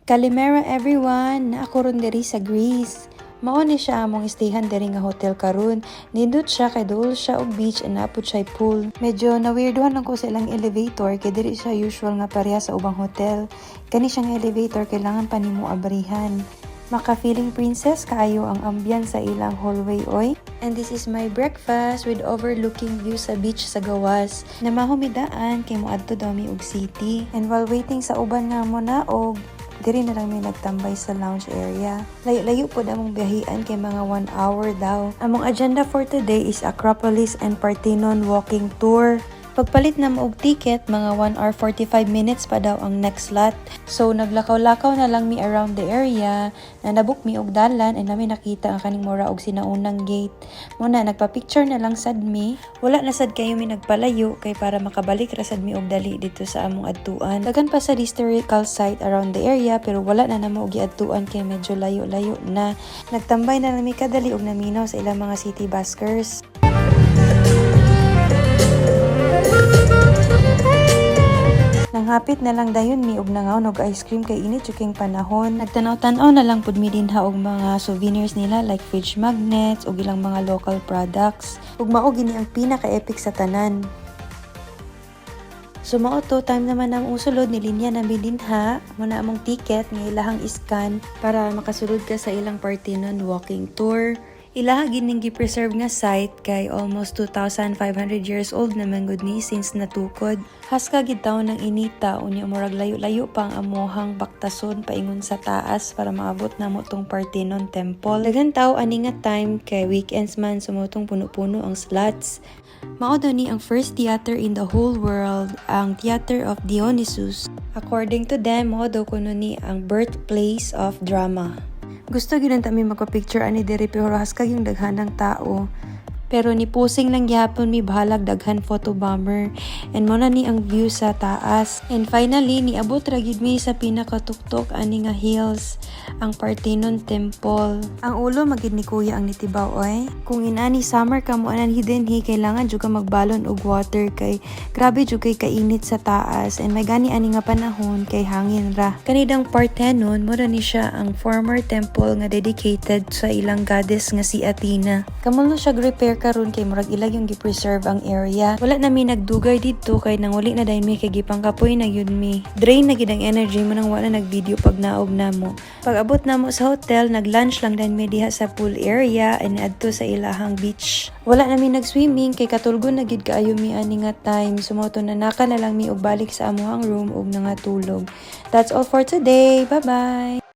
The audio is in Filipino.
Kalimera everyone, na ako ron diri sa Greece. Mao ni siya among istayhan diri nga hotel karon. Nindot siya kay duol siya og beach and napud siya pool. Medyo na-weirdohan lang ko sa ilang elevator kay diri siya usual nga pareha sa ubang hotel. Kani siyang elevator kailangan pa nimo abrihan. Maka-feeling princess kaayo ang ambience sa ilang hallway oy. And this is my breakfast with overlooking view sa beach sa gawas. Namahumidaan kay moadto daw mi og city. And while waiting sa uban nga mo na og diri na lang may nagtambay sa lounge area. Layo-layo po among biyahian kay mga 1 hour daw. Among agenda for today is Acropolis and Parthenon walking tour. Pagpalit na mo og ticket, mga 1 hour 45 minutes pa daw ang next slot. So naglakaw-lakaw na lang mi around the area, na nabook mi og dalan and nami nakita ang kaning mura og sinaunang gate. Muna nagpa-picture na lang sad mi. Wala na sad kayo mi nagpalayo kay para makabalik ra sad mi og dali dito sa among adtuan. Dagan pa sa historical site around the area pero wala na namo og giadtuan kay medyo layo-layo na. Nagtambay na lang mi kadali og naminaw sa ilang mga city buskers. Nanghapit na lang dayon mi og nangaw og ice cream kay init juking panahon. Nagtanaw-tanaw na lang pud mi dinha og mga souvenirs nila like fridge magnets og ilang mga local products. Ug mao gini ang pinaka-epic sa tanan. So mao to time naman ang usulod ni linya na mi dinha mo na among ticket nga ilahang iskan para makasulod ka sa ilang Parthenon walking tour. Ilaha gining gi-preserve nga site kay almost 2,500 years old naman gud ni since natukod. Haska gid taw ng inita unya murag layo-layo pang amuhang baktason paingon sa taas para maabot namo tong Parthenon Temple. Daghan taw ani nga time kay weekends man sumutong puno-puno ang slots. Mao daw ni ang first theater in the whole world, ang Theater of Dionysus. According to them, mao daw kuno ni ang birthplace of drama. Gusto gyud mi magpa-picture ani diri pero haskag yung daghanang tao. Pero ni posing lang gyapon mi bahalag daghan photo bomber and mo na ni ang view sa taas. And finally niabot ra gid mi sa pinakatuktok ani nga hills, ang Parthenon Temple. Ang ulo magid ni kuya ang nitibaw oy. Kung inani summer ka mo anan hidden kailangan jud ka magbalon og water kay grabe jud kay kainit sa taas and may gani ani nga panahon kay hangin ra. Kanidang Parthenon mo ni siya ang former temple nga dedicated sa ilang goddess nga si Athena. Kamulo siya repair karon kay murag ilag yung gi-preserve ang area. Wala na mi nagdugay dito kay nanguli na dayon mi kay gipangkapoy na yun mi. Drain na gid ang energy mo nang wala nagvideo pag naog namo. Pag abot namo sa hotel, nag-lunch lang dayon mi diha sa pool area and adto sa ilahang beach. Wala na mi nag-swimming kay katulgon na gid kaayo mi ani nga time. Sumoto na naka na lang mi og balik sa amuhang room og nangatulog. That's all for today. Bye-bye.